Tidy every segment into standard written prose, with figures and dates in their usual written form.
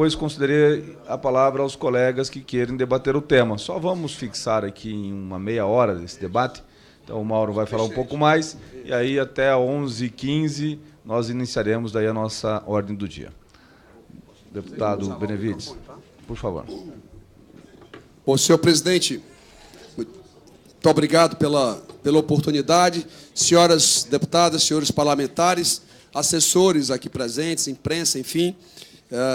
depois concederei a palavra aos colegas que querem debater o tema. Só vamos fixar aqui em uma meia hora desse debate. Então, o Mauro vai falar um pouco mais, e aí até 11h15 nós iniciaremos daí a nossa ordem do dia. Deputado Benevides, por favor. Bom, senhor presidente, muito obrigado pela oportunidade. Senhoras deputadas, senhores parlamentares, assessores aqui presentes, imprensa, enfim.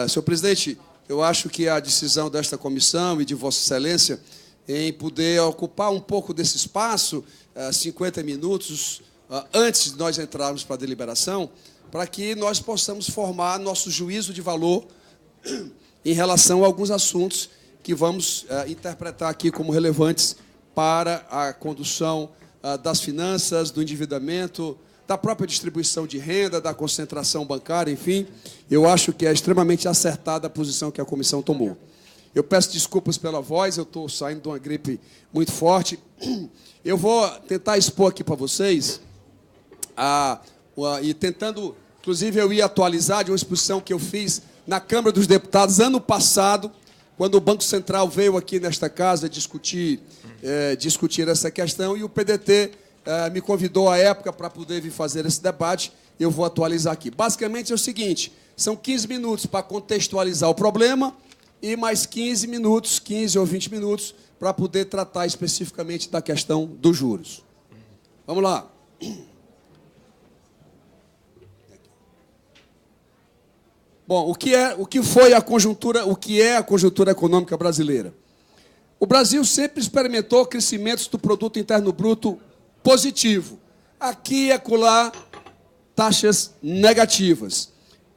Senhor presidente, eu acho que a decisão desta comissão e de Vossa Excelência em poder ocupar um pouco desse espaço, 50 minutos, antes de nós entrarmos para a deliberação, para que nós possamos formar nosso juízo de valor em relação a alguns assuntos que vamos interpretar aqui como relevantes para a condução das finanças, do endividamento, da própria distribuição de renda, da concentração bancária, enfim. Eu acho que é extremamente acertada a posição que a comissão tomou. Eu peço desculpas pela voz, eu estou saindo de uma gripe muito forte. Eu vou tentar expor aqui para vocês, e tentando, inclusive, eu ia atualizar de uma exposição que eu fiz na Câmara dos Deputados ano passado, quando o Banco Central veio aqui nesta casa discutir essa questão, e o PDT me convidou à época para poder vir fazer esse debate. Eu vou atualizar aqui. Basicamente é o seguinte, são 15 minutos para contextualizar o problema e mais 15 minutos, 15 ou 20 minutos, para poder tratar especificamente da questão dos juros. Vamos lá. Bom, o que é a conjuntura econômica brasileira? O Brasil sempre experimentou crescimentos do produto interno bruto positivo. Aqui e acolá, taxas negativas.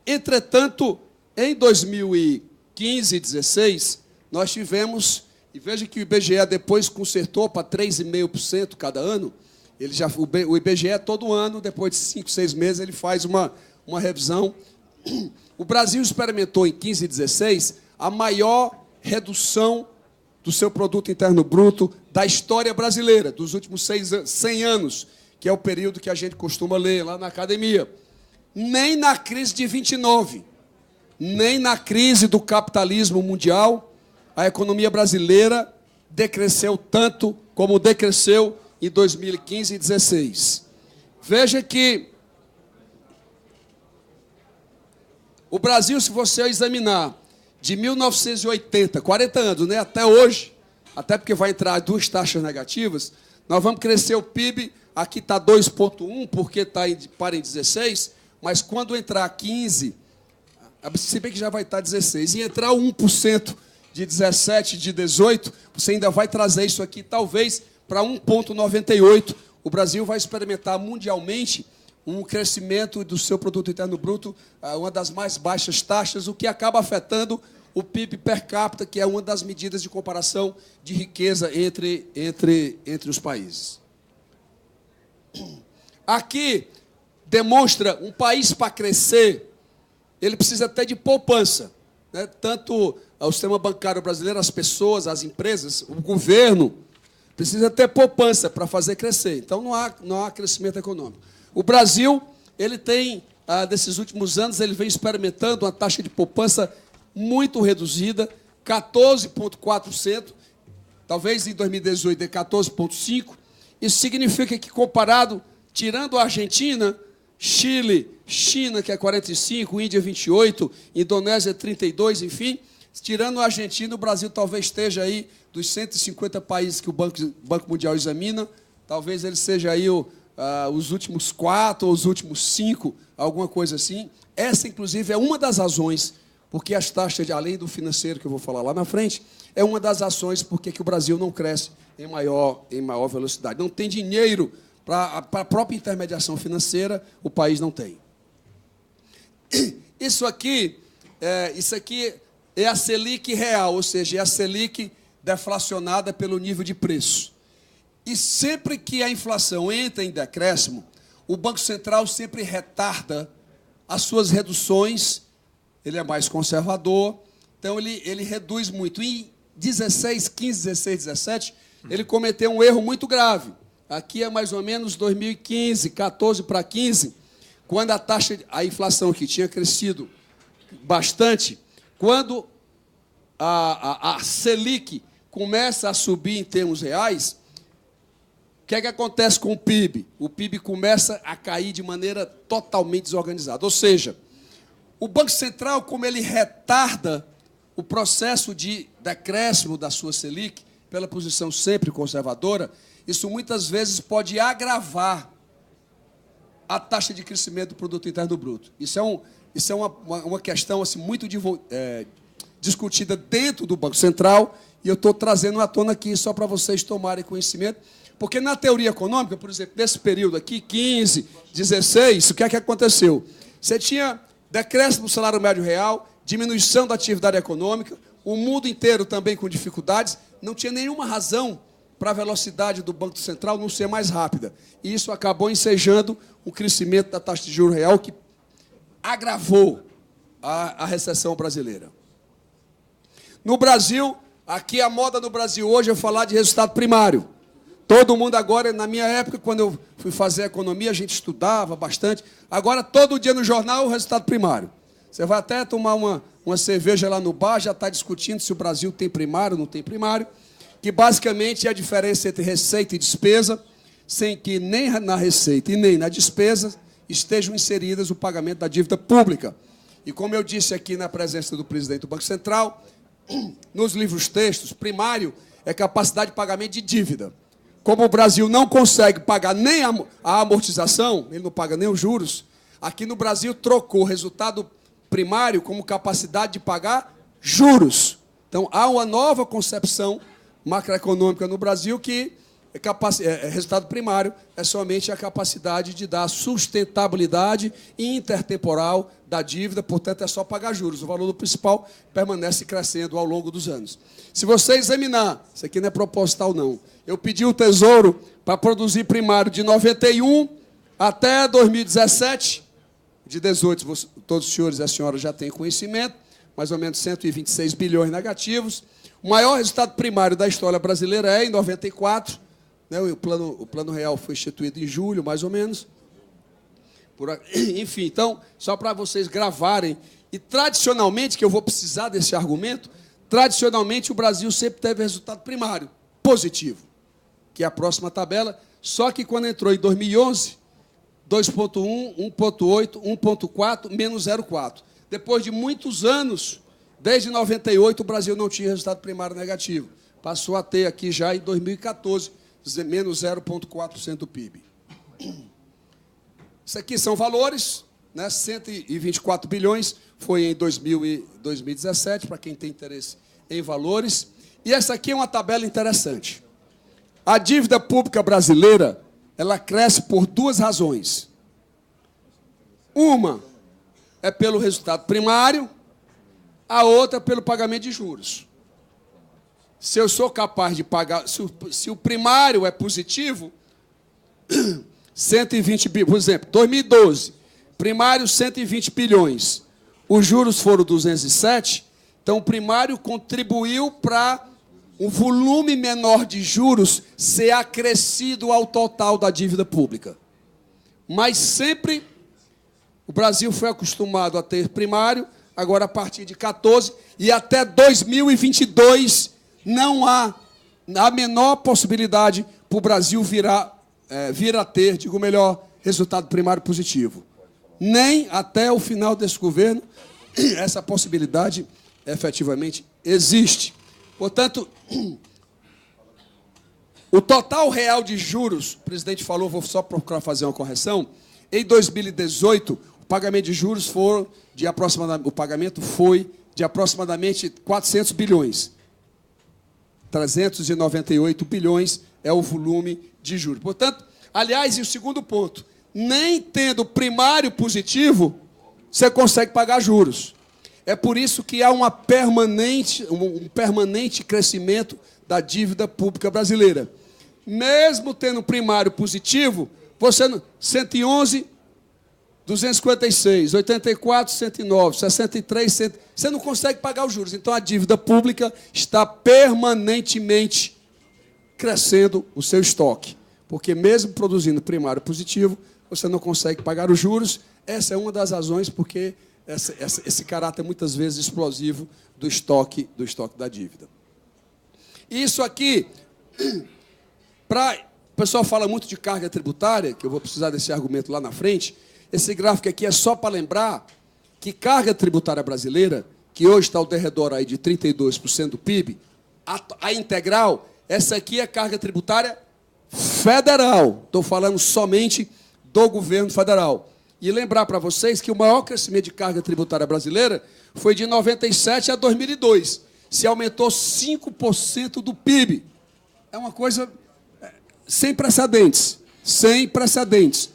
Entretanto, em 2015 e 2016, nós tivemos, e veja que o IBGE depois consertou para 3,5% cada ano. O IBGE, todo ano, depois de 5, 6 meses, ele faz uma revisão. O Brasil experimentou, em 15 e 16, a maior redução do seu produto interno bruto da história brasileira, dos últimos 100 anos, que é o período que a gente costuma ler lá na academia. Nem na crise de 29, nem na crise do capitalismo mundial, a economia brasileira decresceu tanto como decresceu em 2015 e 2016. Veja que o Brasil, se você examinar de 1980, 40 anos, né, até hoje, até porque vai entrar duas taxas negativas, nós vamos crescer o PIB, aqui está 2,1, porque está para em 16, mas quando entrar 15, se bem que já vai estar 16, e entrar 1% de 17, de 18, você ainda vai trazer isso aqui, talvez, para 1,98. O Brasil vai experimentar mundialmente um crescimento do seu produto interno bruto, uma das mais baixas taxas, o que acaba afetando o PIB per capita, que é uma das medidas de comparação de riqueza entre os países. Aqui demonstra um país para crescer, ele precisa até de poupança, né? Tanto o sistema bancário brasileiro, as pessoas, as empresas, o governo, precisa ter poupança para fazer crescer. Então, não há crescimento econômico. O Brasil, ele tem, desses últimos anos, ele vem experimentando uma taxa de poupança muito reduzida, 14,4%, talvez em 2018 de 14,5%. Isso significa que, comparado, tirando a Argentina, Chile, China, que é 45%, Índia 28%, Indonésia 32%, enfim, tirando a Argentina, o Brasil talvez esteja aí, dos 150 países que o Banco Mundial examina, talvez ele seja aí os últimos 4 ou os últimos 5, alguma coisa assim. Essa, inclusive, é uma das razões, porque as taxas, além do financeiro, que eu vou falar lá na frente, é uma das ações porque que o Brasil não cresce em maior velocidade. Não tem dinheiro para a própria intermediação financeira, o país não tem. Isso aqui é a Selic real, ou seja, é a Selic deflacionada pelo nível de preço. E sempre que a inflação entra em decréscimo, o Banco Central sempre retarda as suas reduções, ele é mais conservador, então ele reduz muito. Em 16, 15, 16, 17, ele cometeu um erro muito grave. Aqui é mais ou menos 2015, 14 para 15, quando a inflação que tinha crescido bastante, quando a Selic começa a subir em termos reais, o que é que acontece com o PIB? O PIB começa a cair de maneira totalmente desorganizada. Ou seja, o Banco Central, como ele retarda o processo de decréscimo da sua Selic, pela posição sempre conservadora, isso muitas vezes pode agravar a taxa de crescimento do Produto Interno Bruto. Isso é uma questão assim, muito discutida dentro do Banco Central, e eu estou trazendo à tona aqui só para vocês tomarem conhecimento, porque na teoria econômica, por exemplo, nesse período aqui, 15, 16, o que é que aconteceu? Você tinha decréscimo do salário médio real, diminuição da atividade econômica, o mundo inteiro também com dificuldades, não tinha nenhuma razão para a velocidade do Banco Central não ser mais rápida. E isso acabou ensejando o crescimento da taxa de juros real, que agravou a recessão brasileira. No Brasil, aqui a moda no Brasil hoje é falar de resultado primário. Todo mundo agora, na minha época, quando eu fui fazer economia, a gente estudava bastante. Agora, todo dia no jornal, o resultado primário. Você vai até tomar uma cerveja lá no bar, já está discutindo se o Brasil tem primário ou não tem primário, que basicamente é a diferença entre receita e despesa, sem que nem na receita e nem na despesa estejam inseridas o pagamento da dívida pública. E como eu disse aqui na presença do presidente do Banco Central, nos livros textos, primário é capacidade de pagamento de dívida. Como o Brasil não consegue pagar nem a amortização, ele não paga nem os juros, aqui no Brasil trocou o resultado primário como capacidade de pagar juros. Então, há uma nova concepção macroeconômica no Brasil que resultado primário é somente a capacidade de dar sustentabilidade intertemporal da dívida, portanto, é só pagar juros. O valor do principal permanece crescendo ao longo dos anos. Se você examinar, isso aqui não é proposital, não. Eu pedi o Tesouro para produzir primário de 91 até 2017, de 18, todos os senhores e as senhoras já têm conhecimento, mais ou menos 126 bilhões negativos. O maior resultado primário da história brasileira é em 94, né, o plano real foi instituído em julho, mais ou menos. Enfim, então, só para vocês gravarem, e tradicionalmente, que eu vou precisar desse argumento, tradicionalmente o Brasil sempre teve resultado primário positivo, que é a próxima tabela, só que quando entrou em 2011, 2,1, 1,8, 1,4, menos 0,4. Depois de muitos anos, desde 98, o Brasil não tinha resultado primário negativo. Passou a ter aqui já em 2014, menos 0,4% do PIB. Isso aqui são valores, né? 124 bilhões, foi em 2017, para quem tem interesse em valores. E essa aqui é uma tabela interessante. A dívida pública brasileira, ela cresce por duas razões. Uma é pelo resultado primário, a outra pelo pagamento de juros. Se eu sou capaz de pagar, se o primário é positivo, 120 bilhões, por exemplo, 2012, primário 120 bilhões, os juros foram 207, então o primário contribuiu para um volume menor de juros ser acrescido ao total da dívida pública. Mas sempre o Brasil foi acostumado a ter primário, agora a partir de 14 e até 2022 não há a menor possibilidade para o Brasil vir a ter, digo melhor, resultado primário positivo. Nem até o final desse governo essa possibilidade efetivamente existe. Portanto, o total real de juros, o presidente falou, vou só procurar fazer uma correção, em 2018, o pagamento de juros foi de aproximadamente 400 bilhões. 398 bilhões é o volume de juros. Portanto, aliás, e o segundo ponto, nem tendo primário positivo, você consegue pagar juros. É por isso que há um permanente crescimento da dívida pública brasileira. Mesmo tendo primário positivo, você 111, 256, 84, 109, 63, 100, você não consegue pagar os juros. Então, a dívida pública está permanentemente crescendo o seu estoque. Porque mesmo produzindo primário positivo, você não consegue pagar os juros. Essa é uma das razões porque esse caráter, muitas vezes, explosivo do estoque da dívida. Isso aqui, o pessoal fala muito de carga tributária, que eu vou precisar desse argumento lá na frente. Esse gráfico aqui é só para lembrar que carga tributária brasileira, que hoje está ao derredor aí de 32% do PIB, a integral, essa aqui é carga tributária federal. Estou falando somente do governo federal. E lembrar para vocês que o maior crescimento de carga tributária brasileira foi de 97 a 2002. Se aumentou 5% do PIB. É uma coisa sem precedentes. Sem precedentes.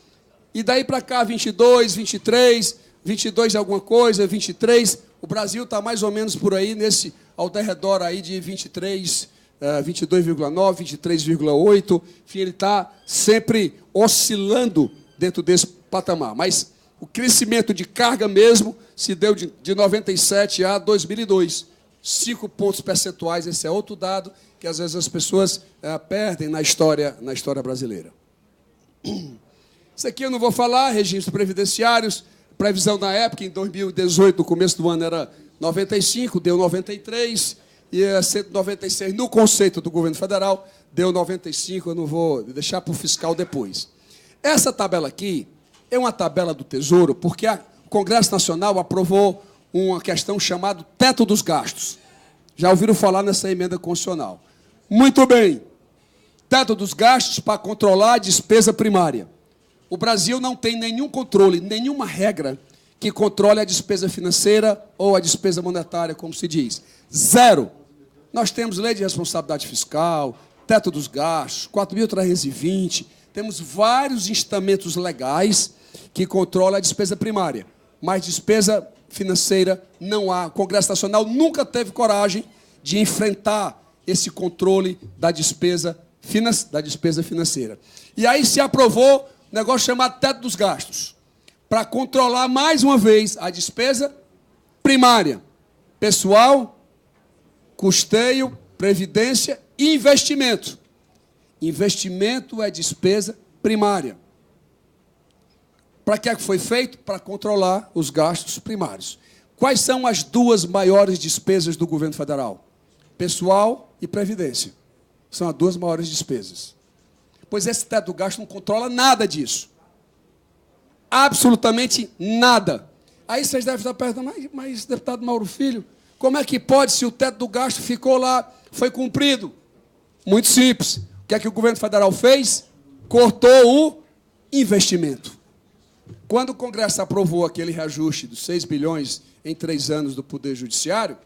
E daí para cá, 22, 23, 22 alguma coisa, 23. O Brasil está mais ou menos por aí, ao derredor aí de 23, 22,9, 23,8. Enfim, ele está sempre oscilando dentro desse patamar. Mas o crescimento de carga mesmo se deu de 97 a 2002. 5 pontos percentuais, esse é outro dado que às vezes as pessoas perdem na história brasileira. Isso aqui eu não vou falar, registros previdenciários, previsão na época, em 2018, no começo do ano, era 95, deu 93, e 196 no conceito do governo federal, deu 95, eu não vou deixar para o fiscal depois. Essa tabela aqui é uma tabela do Tesouro, porque o Congresso Nacional aprovou uma questão chamada teto dos gastos. Já ouviram falar nessa emenda constitucional? Muito bem. Teto dos gastos para controlar a despesa primária. O Brasil não tem nenhum controle, nenhuma regra que controle a despesa financeira ou a despesa monetária, como se diz. Zero. Nós temos lei de responsabilidade fiscal, teto dos gastos, 4.320, temos vários instrumentos legais que controlam a despesa primária, mas despesa financeira não há. O Congresso Nacional nunca teve coragem de enfrentar esse controle da despesa financeira. E aí se aprovou um negócio chamado teto dos gastos, para controlar mais uma vez a despesa primária, pessoal, custeio, previdência e investimento. Investimento é despesa primária. Para que foi feito? Para controlar os gastos primários. Quais são as duas maiores despesas do governo federal? Pessoal e previdência. São as duas maiores despesas. Pois esse teto do gasto não controla nada disso. Absolutamente nada. Aí vocês devem estar perguntando, mas deputado Mauro Filho, como é que pode, se o teto do gasto ficou lá, foi cumprido? Muito simples. O que é que o governo federal fez? Cortou o investimento. Quando o Congresso aprovou aquele reajuste dos 6 bilhões em 3 anos do Poder Judiciário,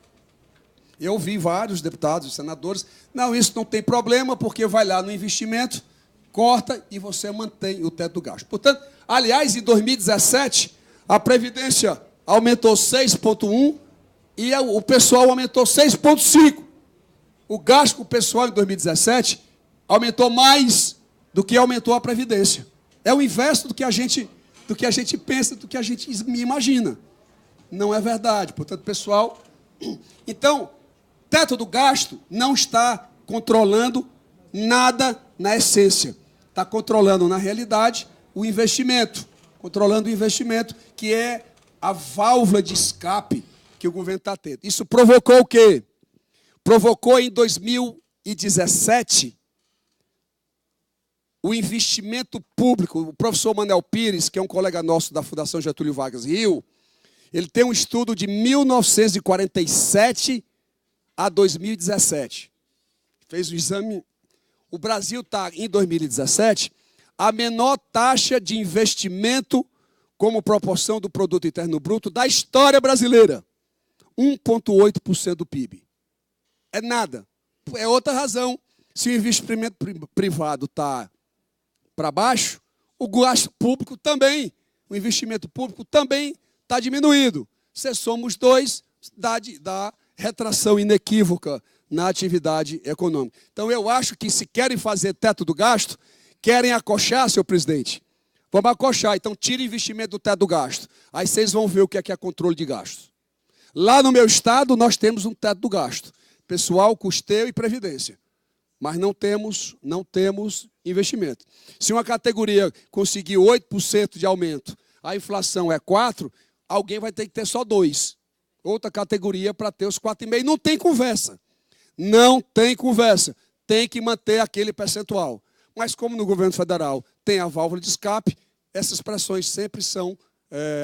eu vi vários deputados e senadores, não, isso não tem problema, porque vai lá no investimento, corta e você mantém o teto do gasto. Portanto, aliás, em 2017, a Previdência aumentou 6,1% e o pessoal aumentou 6,5%. O gasto com o pessoal em 2017 aumentou mais do que aumentou a Previdência. É o inverso do que a gente pensa, do que a gente imagina. Não é verdade. Portanto, pessoal... Então, teto do gasto não está controlando nada na essência. Está controlando, na realidade, o investimento. Controlando o investimento, que é a válvula de escape que o governo está tendo. Isso provocou o quê? Provocou em 2017 o investimento público. O professor Manuel Pires, que é um colega nosso da Fundação Getúlio Vargas Rio, ele tem um estudo de 1947 a 2017. Fez o exame. O Brasil está, em 2017, a menor taxa de investimento como proporção do produto interno bruto da história brasileira. 1,8% do PIB. É nada. É outra razão. Se o investimento privado está para baixo, o gasto público também, o investimento público também está diminuído. Se somos dois, dá retração inequívoca na atividade econômica. Então, eu acho que se querem fazer teto do gasto, querem acochar, senhor presidente. Vamos acochar, então tire investimento do teto do gasto. Aí vocês vão ver o que é controle de gastos. Lá no meu estado, nós temos um teto do gasto. Pessoal, custeio e previdência. Mas não temos investimento. Se uma categoria conseguir 8% de aumento, a inflação é 4%, alguém vai ter que ter só 2. Outra categoria para ter os 4,5. Não tem conversa. Não tem conversa. Tem que manter aquele percentual. Mas como no governo federal tem a válvula de escape, essas pressões sempre são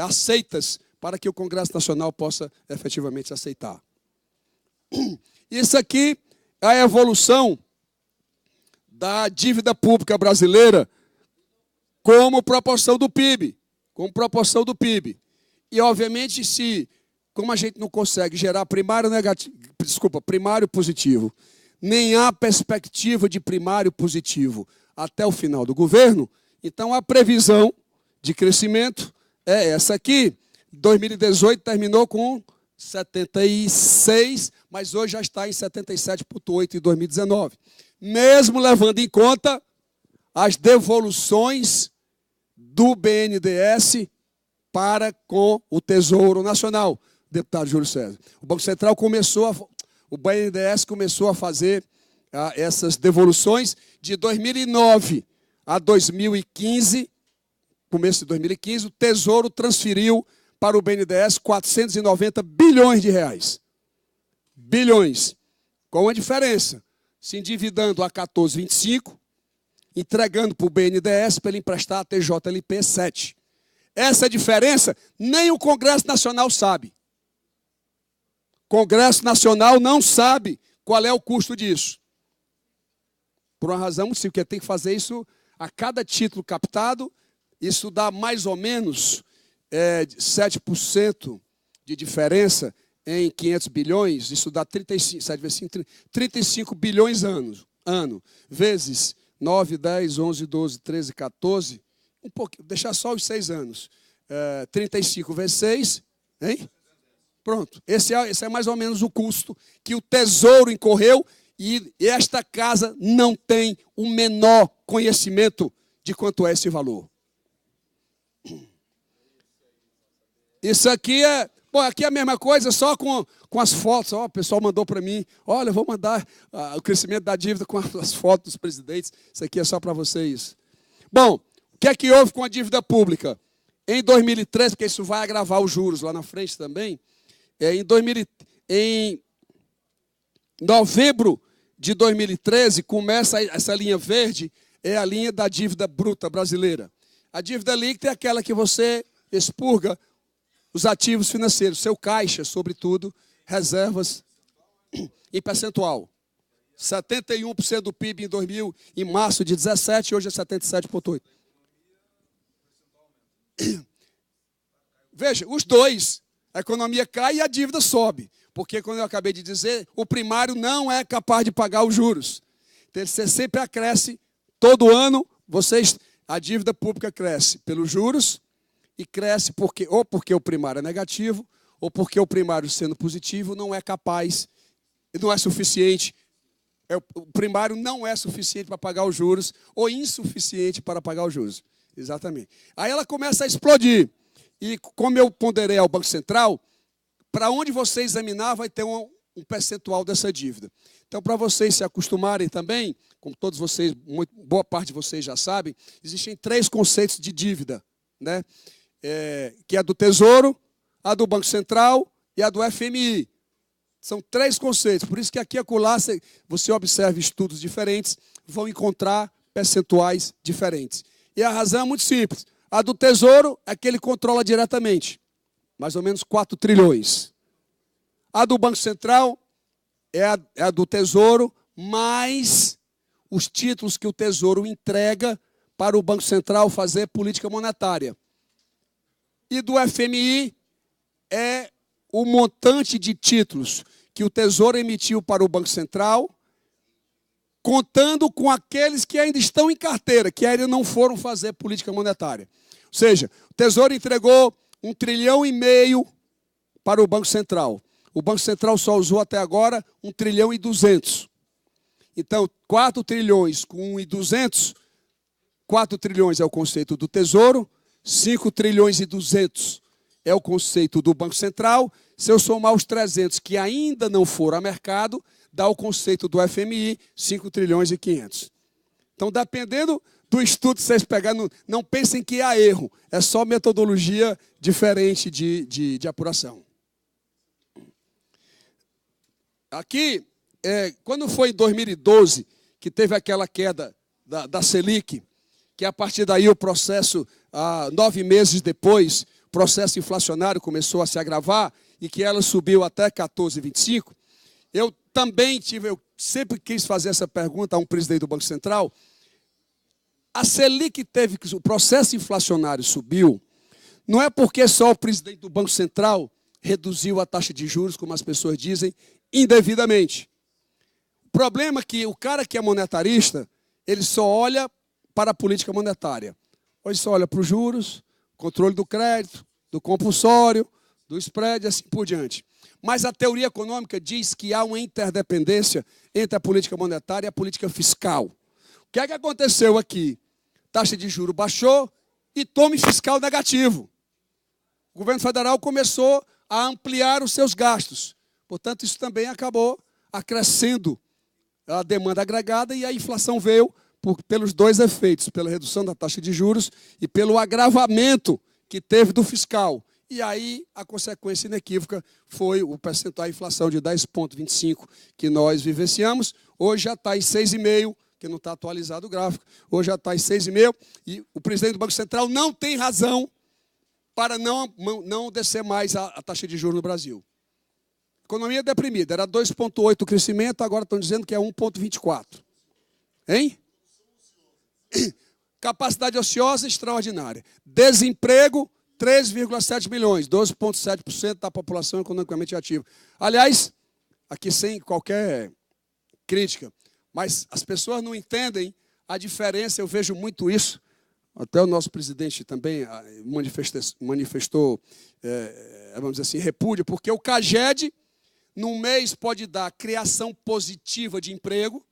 aceitas para que o Congresso Nacional possa efetivamente aceitar. Isso aqui é a evolução da dívida pública brasileira como proporção do PIB. Como proporção do PIB. E, obviamente, como a gente não consegue gerar primário positivo, nem há perspectiva de primário positivo até o final do governo, então a previsão de crescimento é essa aqui. 2018 terminou com 76, mas hoje já está em 77,8 em 2019. Mesmo levando em conta as devoluções do BNDES para com o Tesouro Nacional, deputado Júlio César. O Banco Central o BNDES começou a fazer essas devoluções de 2009 a 2015, começo de 2015, o Tesouro transferiu para o BNDES 490 bilhões de reais. Bilhões. Com a diferença, se endividando a 14,25, entregando para o BNDES para ele emprestar a TJLP 7. Essa diferença nem o Congresso Nacional sabe. O Congresso Nacional não sabe qual é o custo disso. Por uma razão muito simples, porque tem que fazer isso a cada título captado. Isso dá mais ou menos 7% de diferença em 500 bilhões. Isso dá 35 bilhões ano. Vezes 9, 10, 11, 12, 13, 14. Um pouquinho, deixar só os 6 anos. 35 vezes 6, hein? Pronto. Esse é mais ou menos o custo que o Tesouro incorreu e esta casa não tem o menor conhecimento de quanto é esse valor. Isso aqui é... Bom, aqui é a mesma coisa, só com as fotos. O pessoal mandou para mim, olha, eu vou mandar o crescimento da dívida com as fotos dos presidentes. Isso aqui é só para vocês. Bom, o que é que houve com a dívida pública? Em 2013, porque isso vai agravar os juros lá na frente também, em novembro de 2013, começa essa linha verde, é a linha da dívida bruta brasileira. A dívida líquida é aquela que você expurga os ativos financeiros, seu caixa, sobretudo, reservas em percentual. 71% do PIB em março de 17, hoje é 77,8%. Veja, os dois, a economia cai e a dívida sobe. Porque, como eu acabei de dizer, o primário não é capaz de pagar os juros. Então, você sempre acresce, todo ano, a dívida pública cresce pelos juros e cresce porque o primário é negativo, ou porque o primário, sendo positivo, não é capaz, não é suficiente. O primário não é suficiente para pagar os juros, ou insuficiente para pagar os juros. Exatamente. Aí ela começa a explodir. E como eu ponderei ao Banco Central, para onde você examinar vai ter um percentual dessa dívida. Então, para vocês se acostumarem também, como todos vocês, boa parte de vocês já sabem, existem 3 conceitos de dívida, né? Que é a do Tesouro, a do Banco Central e a do FMI. São 3 conceitos. Por isso que aqui e acolá você observa estudos diferentes, vão encontrar percentuais diferentes. E a razão é muito simples. A do Tesouro é que ele controla diretamente, mais ou menos 4 trilhões. A do Banco Central é a do Tesouro, mais os títulos que o Tesouro entrega para o Banco Central fazer política monetária. E do FMI é o montante de títulos que o Tesouro emitiu para o Banco Central, contando com aqueles que ainda estão em carteira, que ainda não foram fazer política monetária. Ou seja, o Tesouro entregou 1,5 trilhão para o Banco Central. O Banco Central só usou até agora 1,2 trilhão. Então, 4 trilhões com 1,2 trilhão, 4 trilhões é o conceito do Tesouro, 5 trilhões e 200 é o conceito do Banco Central. Se eu somar os 300 que ainda não foram a mercado, dá o conceito do FMI, 5 trilhões e 500. Então, dependendo do estudo, vocês pegarem, não pensem que há erro. É só metodologia diferente de apuração. Aqui, quando foi em 2012, que teve aquela queda da Selic, que a partir daí o processo, 9 meses depois, o processo inflacionário começou a se agravar e que ela subiu até 14,25, eu sempre quis fazer essa pergunta a um presidente do Banco Central. A Selic teve que o processo inflacionário subiu, não é porque só o presidente do Banco Central reduziu a taxa de juros, como as pessoas dizem, indevidamente. O problema é que o cara que é monetarista, ele só olha para a política monetária. Ou ele só olha para os juros, controle do crédito, do compulsório, do spread e assim por diante. Mas a teoria econômica diz que há uma interdependência entre a política monetária e a política fiscal. O que é que aconteceu aqui? Taxa de juros baixou e tome fiscal negativo. O governo federal começou a ampliar os seus gastos. Portanto, isso também acabou acrescendo a demanda agregada e a inflação veio pelos dois efeitos, pela redução da taxa de juros e pelo agravamento que teve do fiscal. E aí, a consequência inequívoca foi o percentual de inflação de 10,25 que nós vivenciamos. Hoje já está em 6,5, que não está atualizado o gráfico. Hoje já está em 6,5. E o presidente do Banco Central não tem razão para não descer mais a taxa de juros no Brasil. Economia deprimida. Era 2,8 o crescimento, agora estão dizendo que é 1,24. Hein? Capacidade ociosa extraordinária. Desemprego, 3,7 milhões, 12,7% da população economicamente ativa. Aliás, aqui sem qualquer crítica, mas as pessoas não entendem a diferença, eu vejo muito isso, até o nosso presidente também manifestou vamos dizer assim, repúdio, porque o CAGED, num mês, pode dar criação positiva de emprego,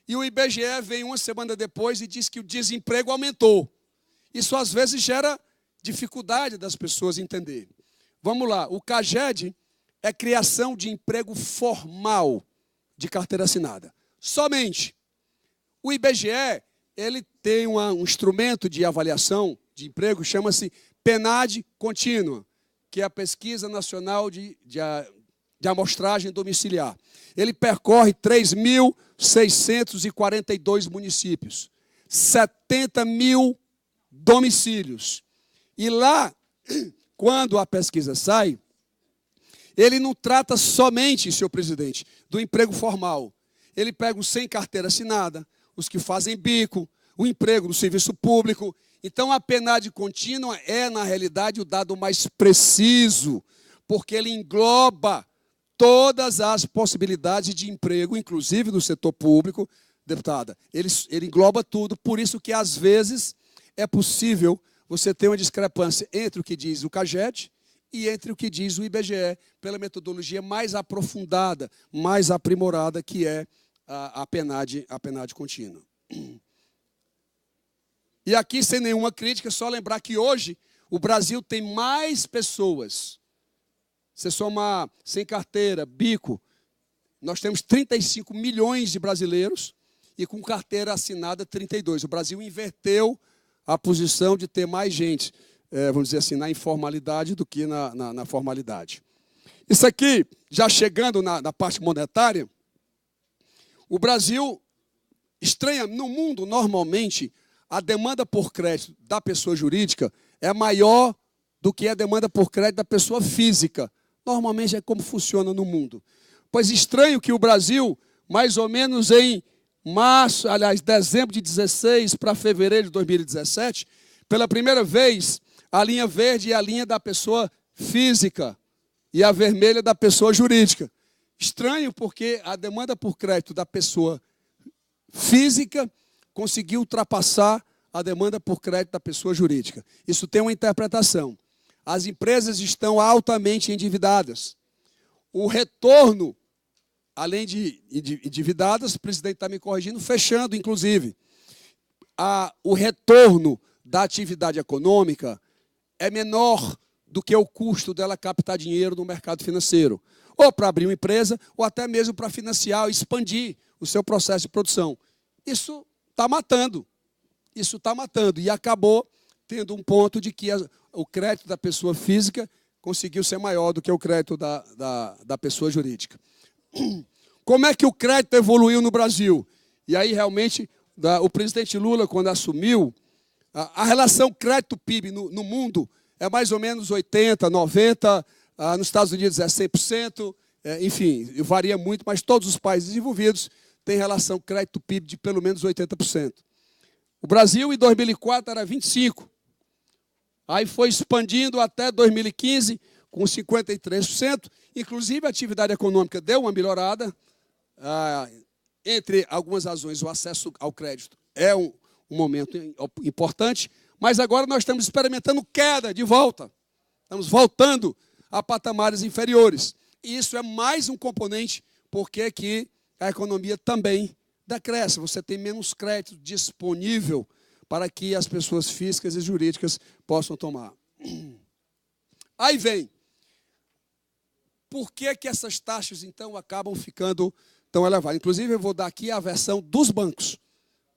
e o IBGE vem uma semana depois e diz que o desemprego aumentou. Isso, às vezes, gera dificuldade das pessoas entenderem. Vamos lá, o CAGED é criação de emprego formal de carteira assinada. Somente. O IBGE, ele tem um instrumento de avaliação de emprego, chama-se PNAD contínua, que é a Pesquisa Nacional de Amostragem Domiciliar. Ele percorre 3.642 municípios, 70 mil domicílios. E lá, quando a pesquisa sai, ele não trata somente, senhor presidente, do emprego formal. Ele pega os sem carteira assinada, os que fazem bico, o emprego no serviço público. Então, a PNAD contínua é, na realidade, o dado mais preciso, porque ele engloba todas as possibilidades de emprego, inclusive no setor público, deputada. Ele engloba tudo, por isso que, às vezes, é possível você ter uma discrepância entre o que diz o CAGED e entre o que diz o IBGE, pela metodologia mais aprofundada, mais aprimorada, que é a PNAD contínua. E aqui, sem nenhuma crítica, só lembrar que hoje o Brasil tem mais pessoas. Você soma sem carteira, bico, nós temos 35 milhões de brasileiros e com carteira assinada 32. O Brasil inverteu a posição de ter mais gente, vamos dizer assim, na informalidade do que na formalidade. Isso aqui, já chegando na parte monetária, o Brasil estranha, no mundo, normalmente, a demanda por crédito da pessoa jurídica é maior do que a demanda por crédito da pessoa física. Normalmente é como funciona no mundo. Pois estranho que o Brasil, mais ou menos em dezembro de 16 para fevereiro de 2017, pela primeira vez, a linha verde é a linha da pessoa física e a vermelha da pessoa jurídica. Estranho porque a demanda por crédito da pessoa física conseguiu ultrapassar a demanda por crédito da pessoa jurídica. Isso tem uma interpretação. As empresas estão altamente endividadas. O retorno, além de endividadas, o presidente está me corrigindo, fechando, inclusive. O retorno da atividade econômica é menor do que o custo dela captar dinheiro no mercado financeiro. Ou para abrir uma empresa, ou até mesmo para financiar ou expandir o seu processo de produção. Isso está matando. isso está matando. E acabou tendo um ponto de que o crédito da pessoa física conseguiu ser maior do que o crédito da pessoa jurídica. Como é que o crédito evoluiu no Brasil? E aí, realmente, o presidente Lula, quando assumiu, a relação crédito-PIB no mundo é mais ou menos 80%, 90%, nos Estados Unidos é 100%, enfim, varia muito, mas todos os países desenvolvidos têm relação crédito-PIB de pelo menos 80%. O Brasil, em 2004, era 25%. Aí foi expandindo até 2015, com 53%. Inclusive, a atividade econômica deu uma melhorada. Entre algumas razões, o acesso ao crédito é um momento importante, mas agora nós estamos experimentando queda de volta. Estamos voltando a patamares inferiores. E isso é mais um componente porque que a economia também decresce. Você tem menos crédito disponível para que as pessoas físicas e jurídicas possam tomar. Aí vem, por que essas taxas, então, acabam ficando tão elevadas? Inclusive, eu vou dar aqui a versão dos bancos,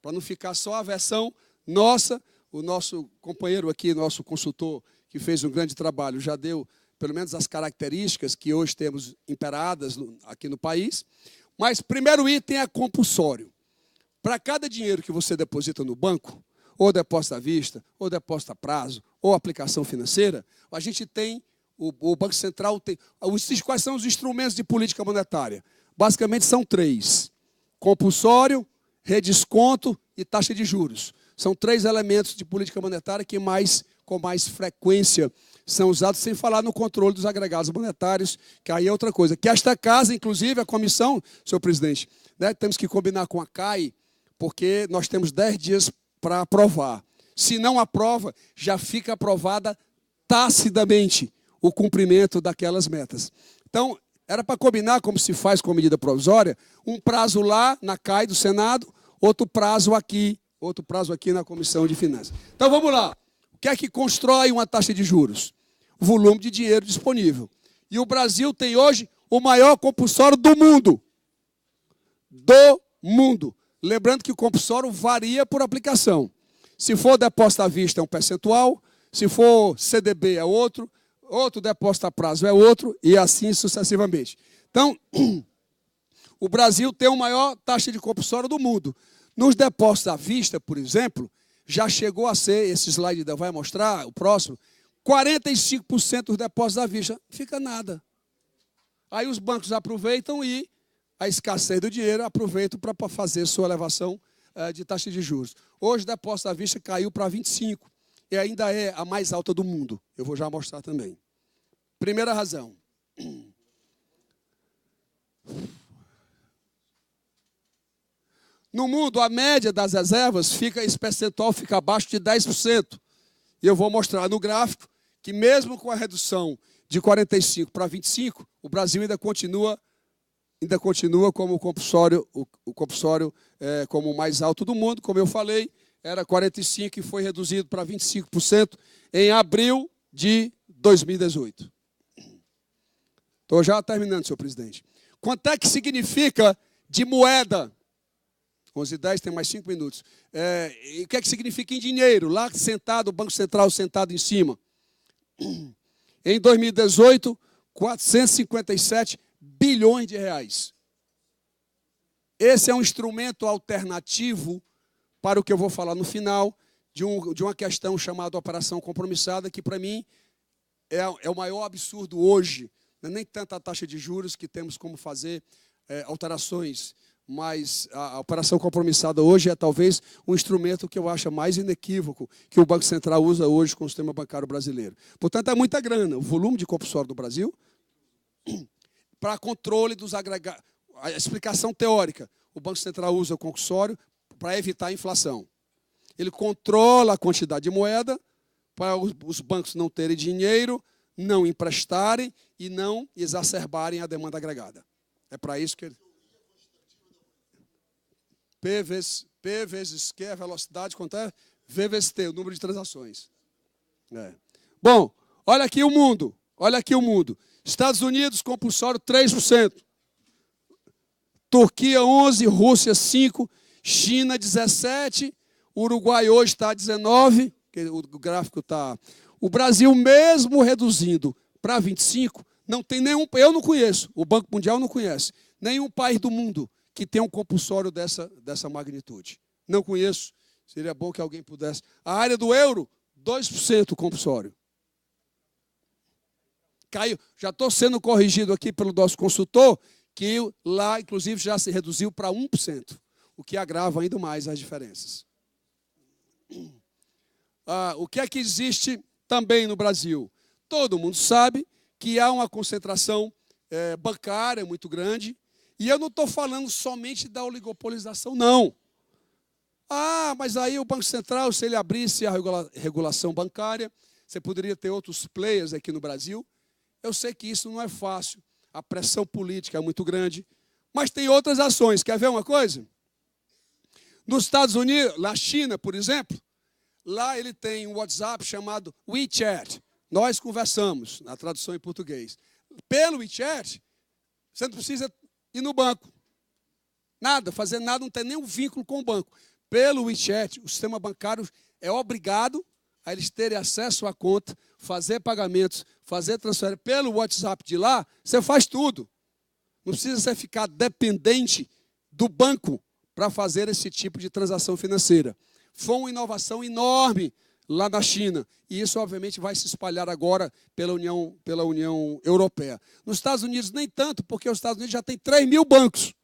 para não ficar só a versão nossa. O nosso companheiro aqui, nosso consultor, que fez um grande trabalho, já deu, pelo menos, as características que hoje temos imperadas aqui no país. Mas, primeiro item é compulsório. Para cada dinheiro que você deposita no banco, ou depósito à vista, ou depósito a prazo, ou aplicação financeira, a gente tem, o Banco Central tem... Quais são os instrumentos de política monetária? Basicamente são 3. Compulsório, redesconto e taxa de juros. São 3 elementos de política monetária que com mais frequência são usados, sem falar no controle dos agregados monetários, que aí é outra coisa. Que esta casa, inclusive, a comissão, senhor presidente, né, temos que combinar com a CAI, porque nós temos 10 dias para aprovar. Se não aprova, já fica aprovada tacitamente o cumprimento daquelas metas. Então, era para combinar, como se faz com medida provisória, um prazo lá na CAI do Senado, outro prazo aqui na Comissão de Finanças. Então, vamos lá. O que é que constrói uma taxa de juros? O volume de dinheiro disponível. E o Brasil tem hoje o maior compulsório do mundo. Do mundo. Lembrando que o compulsório varia por aplicação. Se for depósito à vista é um percentual, se for CDB é outro depósito a prazo é outro, e assim sucessivamente. Então, o Brasil tem a maior taxa de compulsório do mundo. Nos depósitos à vista, por exemplo, já chegou a ser, esse slide ainda vai mostrar, o próximo, 45% dos depósitos à vista, não fica nada. Aí os bancos aproveitam e a escassez do dinheiro aproveitam para fazer sua elevação de taxa de juros. Hoje, o depósito à vista caiu para 25%, e ainda é a mais alta do mundo. Eu vou já mostrar também. Primeira razão. No mundo, a média das reservas esse percentual fica abaixo de 10%. E eu vou mostrar no gráfico que mesmo com a redução de 45 para 25, o Brasil ainda continua como o compulsório como o mais alto do mundo. Como eu falei, era 45% e foi reduzido para 25% em abril de 2018. Estou já terminando, senhor presidente. Quanto é que significa de moeda? 11h10, tem mais 5 minutos. E o que é que significa em dinheiro? Lá sentado, o Banco Central sentado em cima. Em 2018, 457 bilhões de reais. Esse é um instrumento alternativo para o que eu vou falar no final, de uma questão chamada operação compromissada, que para mim é o maior absurdo hoje. Não é nem tanto a taxa de juros que temos como fazer alterações, mas a operação compromissada hoje é talvez um instrumento que eu acho mais inequívoco que o Banco Central usa hoje com o sistema bancário brasileiro. Portanto, é muita grana. O volume de compulsório do Brasil, para controle dos agregados. A explicação teórica, o Banco Central usa o compulsório para evitar a inflação. Ele controla a quantidade de moeda para os bancos não terem dinheiro, não emprestarem e não exacerbarem a demanda agregada. É para isso que ele... P vezes Q, a velocidade, quanto é? V vezes T, o número de transações. Bom, olha aqui o mundo. Olha aqui o mundo. Estados Unidos, compulsório 3%. Turquia 11%, Rússia 5%, China 17%, O Uruguai hoje está a 19, o gráfico está... O Brasil, mesmo reduzindo para 25, não tem nenhum... Eu não conheço, o Banco Mundial não conhece, nenhum país do mundo que tenha um compulsório dessa magnitude. Não conheço, seria bom que alguém pudesse. A área do euro, 2% compulsório. Caiu. Já estou sendo corrigido aqui pelo nosso consultor, que lá, inclusive, já se reduziu para 1%, o que agrava ainda mais as diferenças. O que é que existe também no Brasil? Todo mundo sabe que há uma concentração bancária muito grande, e eu não estou falando somente da oligopolização, não. Mas aí o Banco Central, se ele abrisse a regulação bancária, você poderia ter outros players aqui no Brasil. Eu sei que isso não é fácil, a pressão política é muito grande, mas tem outras ações. Quer ver uma coisa? Nos Estados Unidos, na China, por exemplo, lá ele tem um WhatsApp chamado WeChat. Nós conversamos, na tradução em português. Pelo WeChat, você não precisa ir no banco. Nada, fazer nada, não tem nenhum vínculo com o banco. Pelo WeChat, o sistema bancário é obrigado a eles terem acesso à conta, fazer pagamentos, fazer transferência. Pelo WhatsApp de lá, você faz tudo. Não precisa você ficar dependente do banco para fazer esse tipo de transação financeira. Foi uma inovação enorme lá na China. E isso, obviamente, vai se espalhar agora pela União Europeia. Nos Estados Unidos, nem tanto, porque os Estados Unidos já tem 3 mil bancos.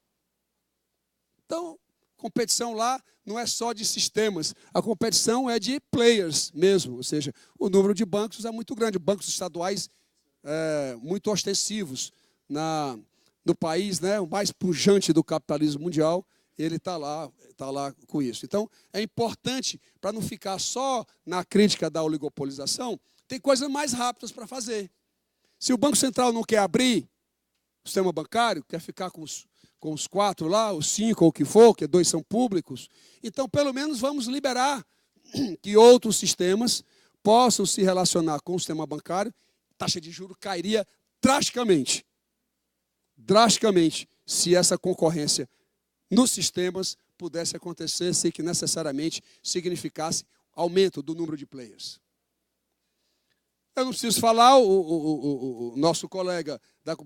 Então, competição lá não é só de sistemas, a competição é de players mesmo, ou seja, o número de bancos é muito grande, bancos estaduais muito ostensivos no país, né, o mais pujante do capitalismo mundial, ele está lá com isso. Então, é importante, para não ficar só na crítica da oligopolização, tem coisas mais rápidas para fazer. Se o Banco Central não quer abrir o sistema bancário, quer ficar com os 4 lá, os 5 ou o que for, que 2 são públicos, então, pelo menos, vamos liberar que outros sistemas possam se relacionar com o sistema bancário, taxa de juros cairia drasticamente, se essa concorrência nos sistemas pudesse acontecer sem que necessariamente significasse aumento do número de players. Eu não preciso falar, o nosso colega,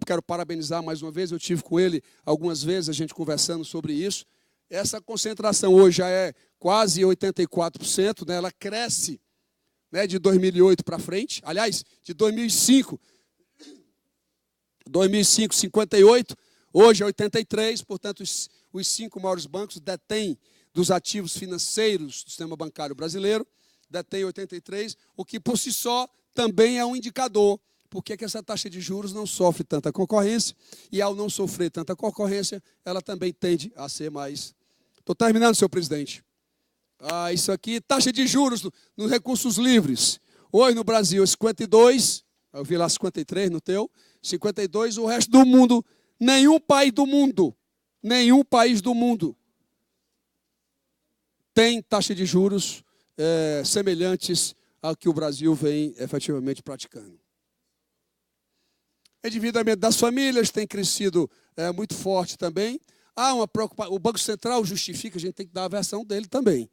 quero parabenizar mais uma vez, eu tive com ele algumas vezes, a gente conversando sobre isso. Essa concentração hoje já é quase 84%, né? Ela cresce, né, de 2008 para frente. Aliás, de 2005, 58%, hoje é 83%, portanto, os 5 maiores bancos detêm dos ativos financeiros do sistema bancário brasileiro, detêm 83%, o que por si só também é um indicador, porque que essa taxa de juros não sofre tanta concorrência, e ao não sofrer tanta concorrência, ela também tende a ser mais... Estou terminando, senhor presidente. Isso aqui, taxa de juros nos recursos livres. Hoje no Brasil, 52, eu vi lá 53 no teu, 52, o resto do mundo, nenhum país do mundo tem taxa de juros semelhantes ao que o Brasil vem efetivamente praticando. Endividamento das famílias tem crescido muito forte também. Há uma preocupação. O Banco Central justifica, a gente tem que dar a versão dele também.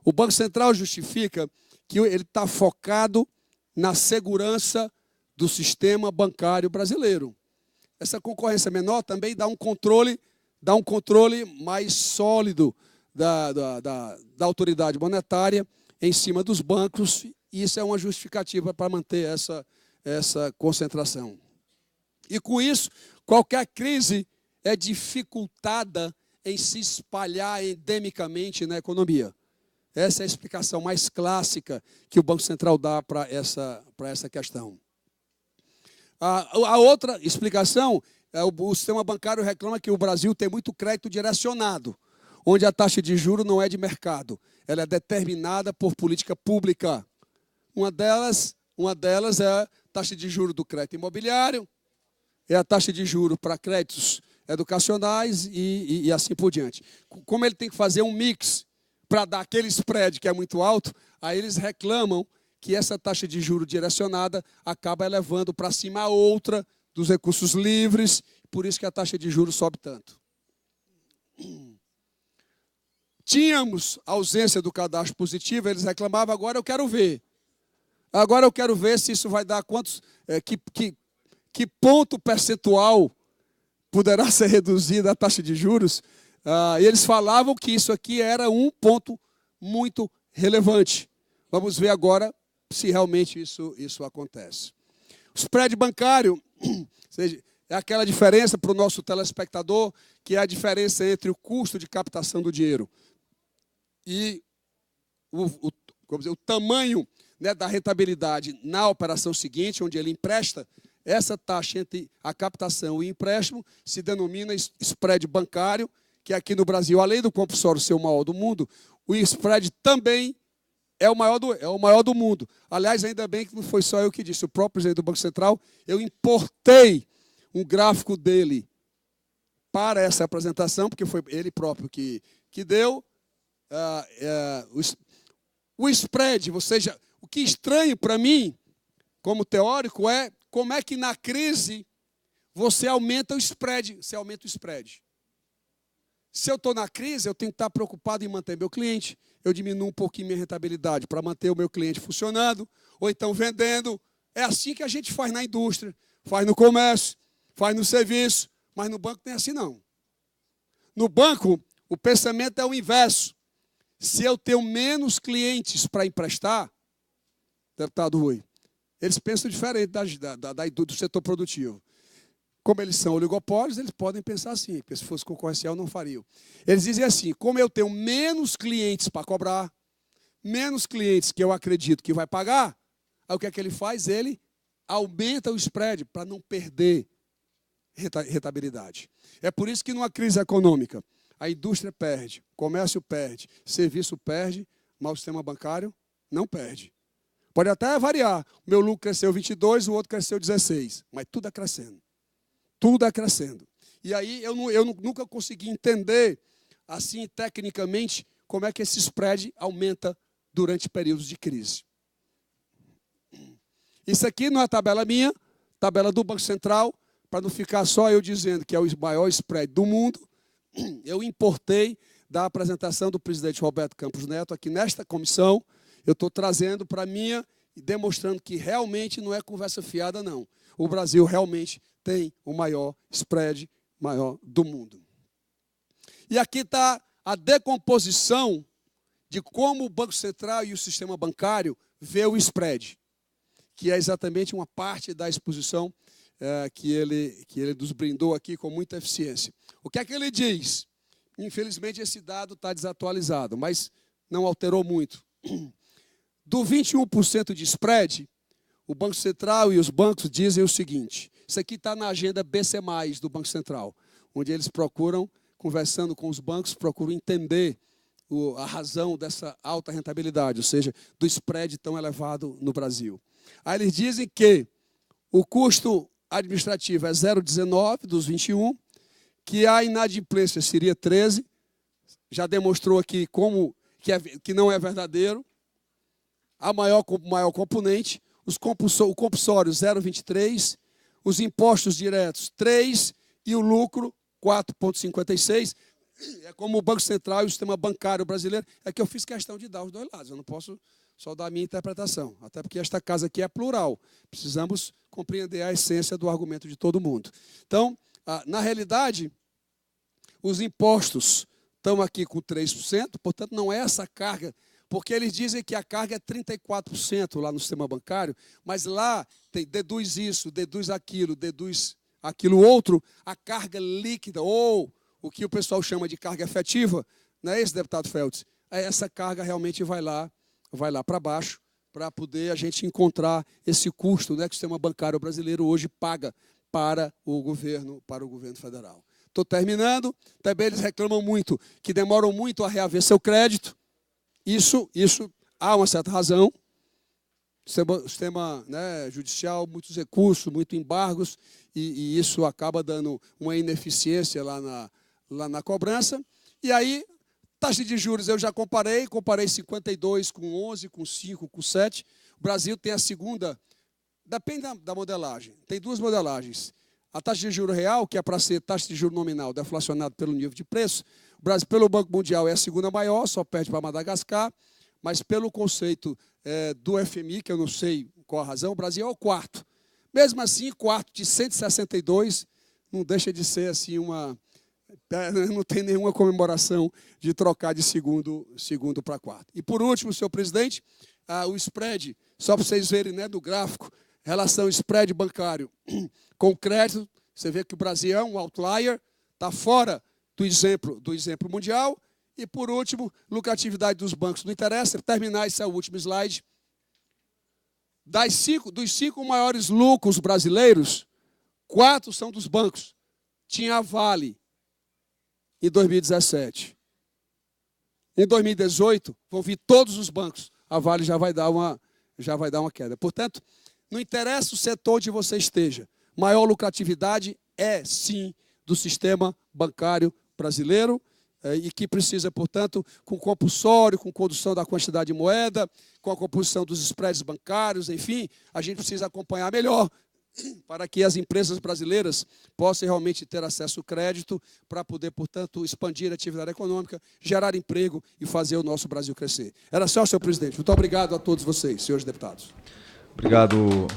O Banco Central justifica que ele está focado na segurança do sistema bancário brasileiro. Essa concorrência menor também dá um controle mais sólido da autoridade monetária em cima dos bancos, e isso é uma justificativa para manter essa concentração. E com isso, qualquer crise é dificultada em se espalhar endemicamente na economia. Essa é a explicação mais clássica que o Banco Central dá para essa questão. A outra explicação é o sistema bancário reclama que o Brasil tem muito crédito direcionado, onde a taxa de juros não é de mercado, ela é determinada por política pública. Uma delas é a taxa de juros do crédito imobiliário, é a taxa de juros para créditos educacionais e assim por diante. Como ele tem que fazer um mix para dar aquele spread que é muito alto, aí eles reclamam que essa taxa de juros direcionada acaba elevando para cima a outra dos recursos livres, por isso que a taxa de juros sobe tanto. tínhamos ausência do cadastro positivo, eles reclamavam, agora eu quero ver. Agora eu quero ver se isso vai dar quantos, que ponto percentual poderá ser reduzida a taxa de juros. E eles falavam que isso aqui era um ponto muito relevante. Vamos ver agora se realmente isso acontece. O spread bancário, ou seja, é aquela diferença para o nosso telespectador, que é a diferença entre o custo de captação do dinheiro e o tamanho, né, da rentabilidade na operação seguinte, onde ele empresta. Essa taxa entre a captação e o empréstimo se denomina spread bancário, que aqui no Brasil, além do compulsório ser o maior do mundo, o spread também é o maior do mundo. Aliás, ainda bem que não foi só eu que disse, o próprio presidente do Banco Central, eu importei um gráfico dele para essa apresentação, porque foi ele próprio que deu. O spread, ou seja, o que é estranho para mim, como teórico, é como é que na crise você aumenta o spread. Se eu estou na crise, eu tenho que estar preocupado em manter meu cliente. Eu diminuo um pouquinho minha rentabilidade para manter o meu cliente funcionando, ou então vendendo. É assim que a gente faz na indústria, faz no comércio, faz no serviço, mas no banco não é assim não. No banco, o pensamento é o inverso. Se eu tenho menos clientes para emprestar, deputado Rui, eles pensam diferente do setor produtivo. Como eles são oligopólios, eles podem pensar assim, porque se fosse concorrencial não fariam. Eles dizem assim, como eu tenho menos clientes para cobrar, menos clientes que eu acredito que vai pagar, aí o que é que ele faz? Ele aumenta o spread para não perder rentabilidade. É por isso que numa crise econômica, a indústria perde, o comércio perde, o serviço perde, mas o sistema bancário não perde. Pode até variar. O meu lucro cresceu 22, o outro cresceu 16. Mas tudo é crescendo. Tudo é crescendo. E aí eu nunca consegui entender, assim, tecnicamente, como é que esse spread aumenta durante períodos de crise. Isso aqui não é tabela minha, tabela do Banco Central, para não ficar só eu dizendo que é o maior spread do mundo. Eu importei da apresentação do presidente Roberto Campos Neto aqui nesta comissão. Eu estou trazendo para a minha e demonstrando que realmente não é conversa fiada, não. O Brasil realmente tem o maior spread maior do mundo. E aqui está a decomposição de como o Banco Central e o sistema bancário vê o spread, que é exatamente uma parte da exposição que ele nos brindou aqui com muita eficiência. O que é que ele diz? Infelizmente, esse dado está desatualizado, mas não alterou muito. Do 21% de spread, o Banco Central e os bancos dizem o seguinte, isso aqui está na agenda BC+, do Banco Central, onde eles procuram, conversando com os bancos, procuram entender a razão dessa alta rentabilidade, ou seja, do spread tão elevado no Brasil. Aí eles dizem que o custo administrativo é 0,19 dos 21, que a inadimplência seria 13, já demonstrou aqui que não é verdadeiro, a maior componente, o compulsório 0,23, os impostos diretos 3 e o lucro 4,56. É como o Banco Central e o sistema bancário brasileiro, é que eu fiz questão de dar os dois lados, eu não posso só dar a minha interpretação, até porque esta casa aqui é plural, precisamos compreender a essência do argumento de todo mundo. Então, na realidade, os impostos estão aqui com 3%, portanto, não é essa carga, porque eles dizem que a carga é 34% lá no sistema bancário, mas lá deduz isso, deduz aquilo outro, a carga líquida, ou o que o pessoal chama de carga efetiva, não é esse, deputado Feltz? Essa carga realmente vai lá para baixo, para poder a gente encontrar esse custo, né, que o sistema bancário brasileiro hoje paga para o governo federal. Estou terminando. Também eles reclamam muito que demoram muito a reaver seu crédito. Isso há uma certa razão. O sistema, né, judicial, muitos recursos, muitos embargos, e isso acaba dando uma ineficiência lá na cobrança. E aí, taxa de juros eu já comparei 52 com 11, com 5, com 7. O Brasil tem a segunda, depende da modelagem, tem duas modelagens. A taxa de juro real, que é para ser taxa de juro nominal deflacionado pelo nível de preço, o Brasil, pelo Banco Mundial, é a segunda maior, só perde para Madagascar, mas pelo conceito do FMI, que eu não sei qual a razão, o Brasil é o quarto. Mesmo assim, quarto de 162, não deixa de ser assim não tem nenhuma comemoração de trocar de segundo para quarto. E por último, senhor presidente, o spread, só para vocês verem, né, do gráfico, relação spread bancário com crédito, você vê que o Brasil é um outlier, está fora do exemplo mundial. E, por último, lucratividade dos bancos. Não interessa, terminar, esse é o último slide. Dos 5 maiores lucros brasileiros, 4 são dos bancos. Tinha a Vale em 2017. Em 2018, vão vir todos os bancos. A Vale já vai dar uma queda. Portanto, não interessa o setor onde você esteja. Maior lucratividade é, sim, do sistema bancário brasileiro, e que precisa, portanto, com compulsório, com condução da quantidade de moeda, com a composição dos spreads bancários, enfim, a gente precisa acompanhar melhor para que as empresas brasileiras possam realmente ter acesso ao crédito para poder, portanto, expandir a atividade econômica, gerar emprego e fazer o nosso Brasil crescer. Era só, senhor presidente. Muito obrigado a todos vocês, senhores deputados. Obrigado.